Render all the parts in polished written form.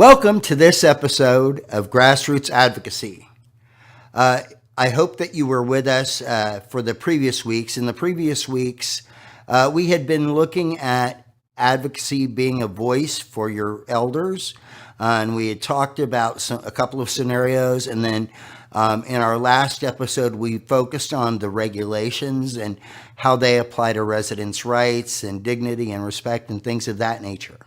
Welcome to this episode of Grassroots Advocacy. I hope that you were with us for the previous weeks. In the previous weeks, we had been looking at advocacy being a voice for your elders, and we had talked about a couple of scenarios, and then in our last episode, we focused on the regulations and how they apply to residents' rights and dignity and respect and things of that nature.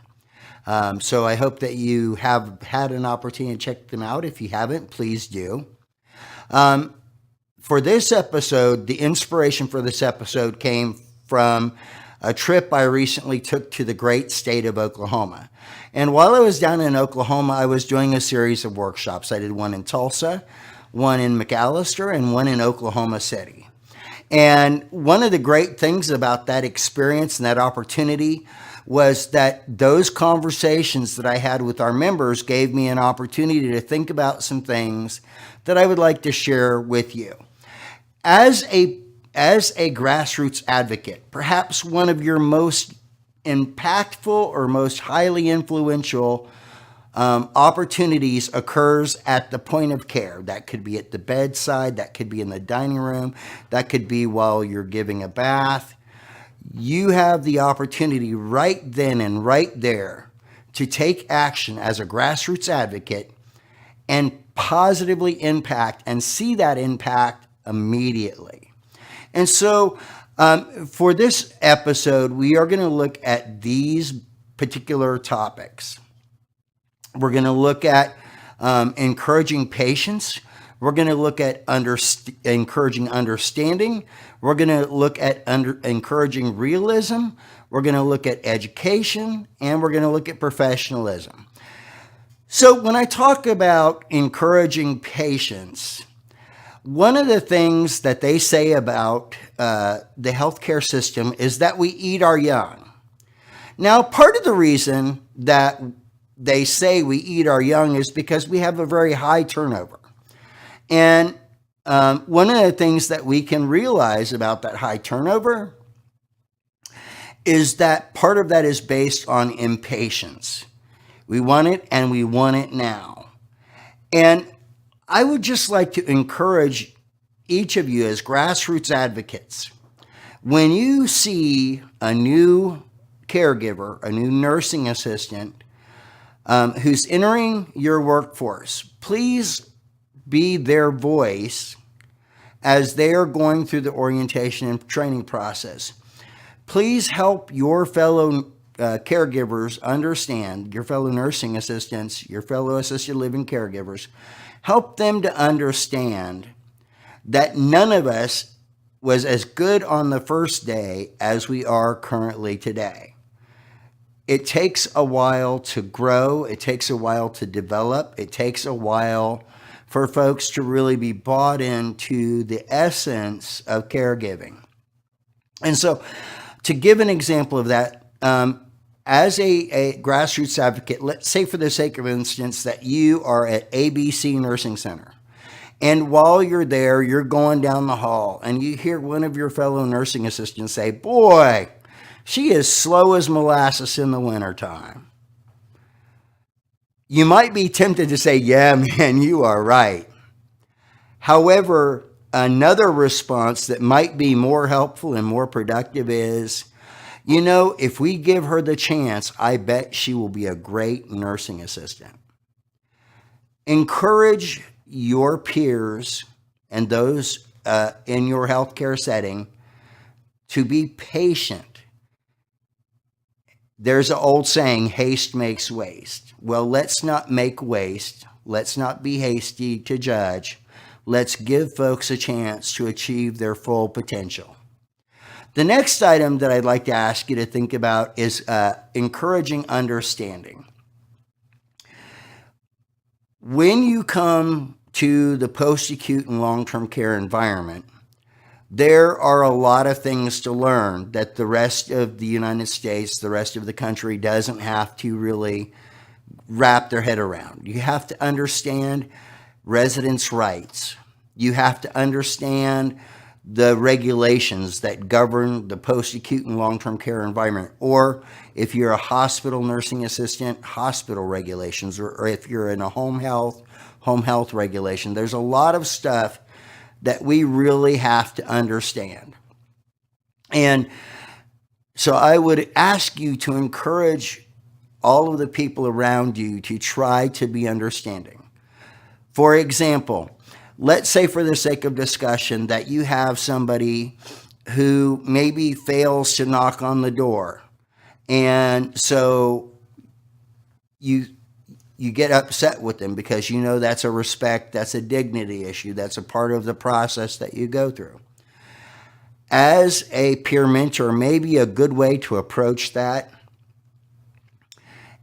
So I hope that you have had an opportunity to check them out. If you haven't, please do. For this episode, the inspiration for this episode came from a trip I recently took to the great state of Oklahoma. And while I was down in Oklahoma, I was doing a series of workshops. I did one in Tulsa, one in McAlester, and one in Oklahoma City. And one of the great things about that experience and that opportunity was that those conversations that I had with our members gave me an opportunity to think about some things that I would like to share with you. As a grassroots advocate, perhaps one of your most impactful or most highly influential opportunities occurs at the point of care. That could be at the bedside, that could be in the dining room, that could be while you're giving a bath. You have the opportunity right then and right there to take action as a grassroots advocate and positively impact and see that impact immediately. And so for this episode, we are going to look at these particular topics. We're going to look at encouraging patience. We're going to look at encouraging understanding. We're going to look at encouraging realism. We're going to look at education, and we're going to look at professionalism. So when I talk about encouraging patience, one of the things that they say about the healthcare system is that we eat our young. Now, part of the reason that they say we eat our young is because we have a very high turnover. And one of the things that we can realize about that high turnover is that part of that is based on impatience. We want it and we want it now. And I would just like to encourage each of you as grassroots advocates, when you see a new caregiver, a new nursing assistant who's entering your workforce, please be their voice as they are going through the orientation and training process. Please help your fellow caregivers understand, your fellow nursing assistants, your fellow assisted living caregivers, help them to understand that none of us was as good on the first day as we are currently today. It takes a while to grow. It takes a while to develop. It takes a while for folks to really be bought into the essence of caregiving. And so to give an example of that, as a grassroots advocate, let's say for the sake of instance that you are at ABC Nursing Center. And while you're there, you're going down the hall and you hear one of your fellow nursing assistants say, "Boy, she is slow as molasses in the wintertime." You might be tempted to say, "Yeah, man, you are right." However, another response that might be more helpful and more productive is, if we give her the chance, I bet she will be a great nursing assistant. Encourage your peers and those in your healthcare setting to be patient. There's an old saying, haste makes waste. Well, let's not make waste. Let's not be hasty to judge. Let's give folks a chance to achieve their full potential. The next item that I'd like to ask you to think about is encouraging understanding. When you come to the post-acute and long-term care environment, there are a lot of things to learn that the rest of the United States, the rest of the country doesn't have to really wrap their head around. You have to understand residents' rights. You have to understand the regulations that govern the post-acute and long-term care environment, or if you're a hospital nursing assistant, hospital regulations, or if you're in a home health regulation. There's a lot of stuff that we really have to understand. And so I would ask you to encourage all of the people around you to try to be understanding. For example, let's say for the sake of discussion that you have somebody who maybe fails to knock on the door. And so you get upset with them because you know that's a respect, that's a dignity issue, that's a part of the process that you go through. As a peer mentor, maybe a good way to approach that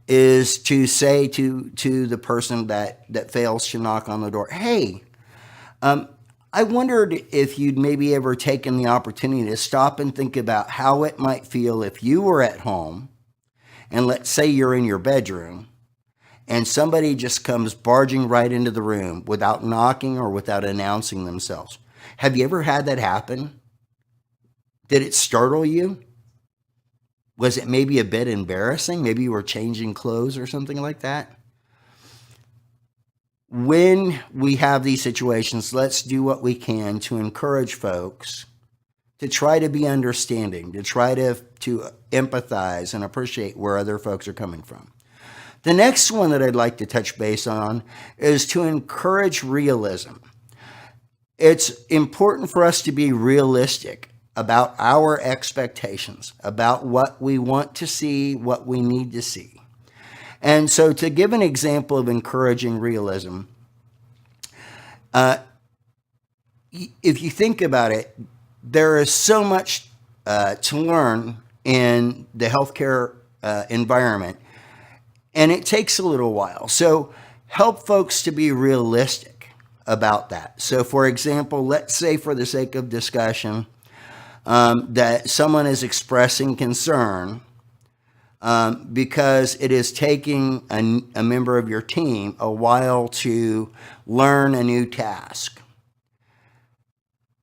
is to say to the person that fails to knock on the door, hey, I wondered if you'd maybe ever taken the opportunity to stop and think about how it might feel if you were at home, and let's say you're in your bedroom, and somebody just comes barging right into the room without knocking or without announcing themselves. Have you ever had that happen? Did it startle you? Was it maybe a bit embarrassing? Maybe you were changing clothes or something like that? When we have these situations, let's do what we can to encourage folks to try to be understanding, to try to empathize and appreciate where other folks are coming from. The next one that I'd like to touch base on is to encourage realism. It's important for us to be realistic about our expectations, about what we want to see, what we need to see. And so to give an example of encouraging realism, if you think about it, there is so much to learn in the healthcare environment, and it takes a little while. So help folks to be realistic about that. So for example, let's say for the sake of discussion, that someone is expressing concern because it is taking a member of your team a while to learn a new task.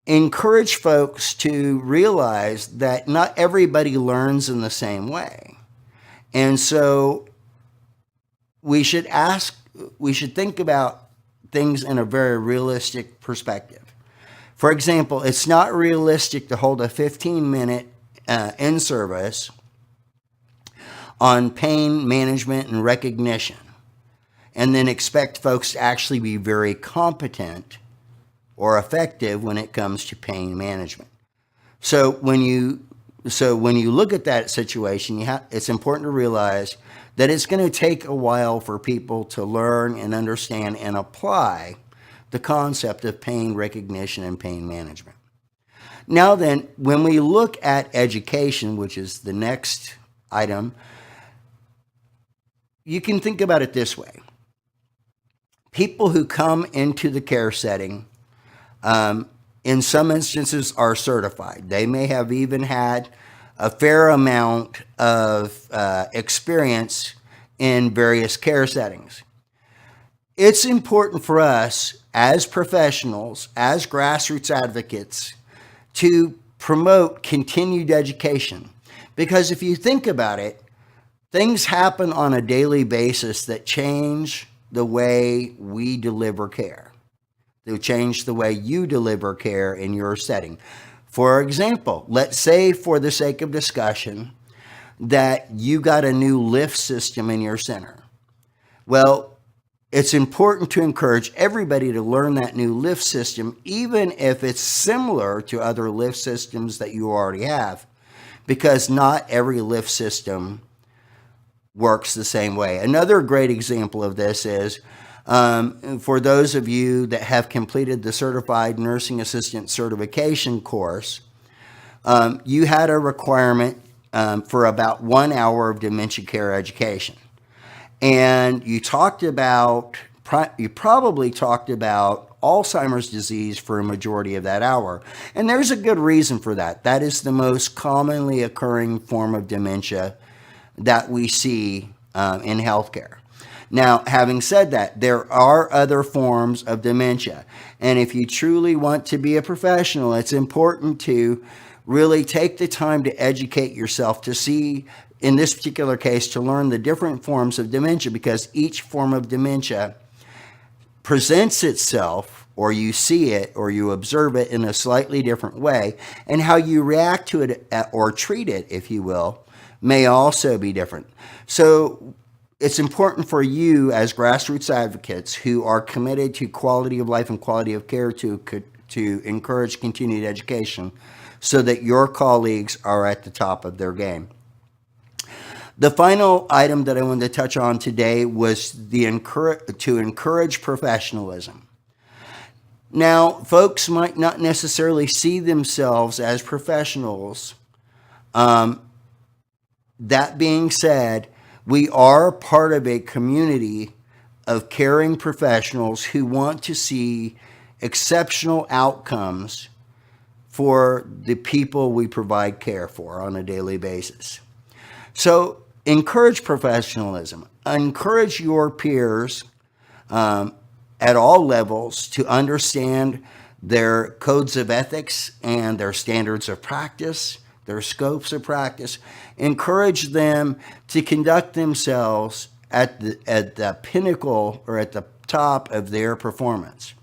Encourage folks to realize that not everybody learns in the same way. And so we should think about things in a very realistic perspective. For example, it's not realistic to hold a 15-minute in-service on pain management and recognition and then expect folks to actually be very competent or effective when it comes to pain management. So when you look at that situation, it's important to realize that it's going to take a while for people to learn and understand and apply the concept of pain recognition and pain management. Now then, when we look at education, which is the next item, you can think about it this way. People who come into the care setting, in some instances, are certified. They may have even had a fair amount of experience in various care settings. It's important for us as professionals, as grassroots advocates, to promote continued education. Because if you think about it, things happen on a daily basis that change the way we deliver care. They change the way you deliver care in your setting. For example, let's say for the sake of discussion that you got a new lift system in your center. Well, it's important to encourage everybody to learn that new lift system, even if it's similar to other lift systems that you already have, because not every lift system works the same way. Another great example of this is for those of you that have completed the Certified Nursing Assistant Certification course, you had a requirement for about 1 hour of dementia care education. And you probably talked about Alzheimer's disease for a majority of that hour. And there's a good reason for that. That is the most commonly occurring form of dementia that we see in healthcare. Now, having said that, there are other forms of dementia. And if you truly want to be a professional, it's important to really take the time to educate yourself to see, in this particular case, to learn the different forms of dementia, because each form of dementia presents itself, or you see it, or you observe it in a slightly different way, and how you react to it or treat it, if you will, may also be different. So it's important for you as grassroots advocates who are committed to quality of life and quality of care to encourage continued education so that your colleagues are at the top of their game. The final item that I wanted to touch on today was to encourage professionalism. Now, folks might not necessarily see themselves as professionals. That being said, we are part of a community of caring professionals who want to see exceptional outcomes for the people we provide care for on a daily basis. So encourage professionalism. Encourage your peers at all levels to understand their codes of ethics and their standards of practice, their scopes of practice. Encourage them to conduct themselves at the pinnacle or at the top of their performance.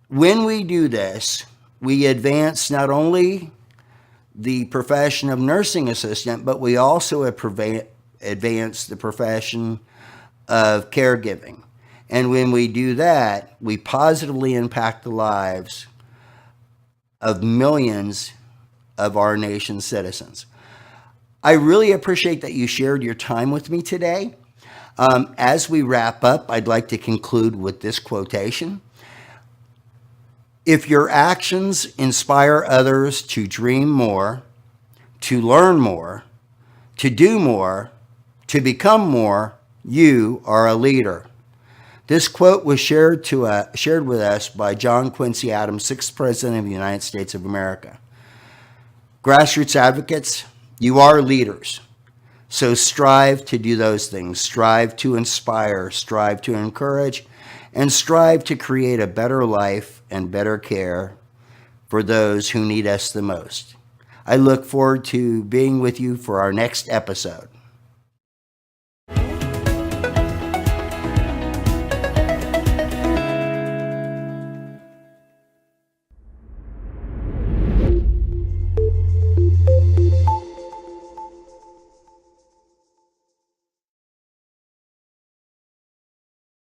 When we do this, we advance not only the profession of nursing assistant, but we also advance the profession of caregiving. And when we do that, we positively impact the lives of millions of our nation's citizens. I really appreciate that you shared your time with me today. As we wrap up, I'd like to conclude with this quotation. If your actions inspire others to dream more, to learn more, to do more, to become more, you are a leader. This quote was shared with us by John Quincy Adams, 6th President of the United States of America. Grassroots advocates, you are leaders. So strive to do those things. Strive to inspire, strive to encourage, and strive to create a better life and better care for those who need us the most. I look forward to being with you for our next episode.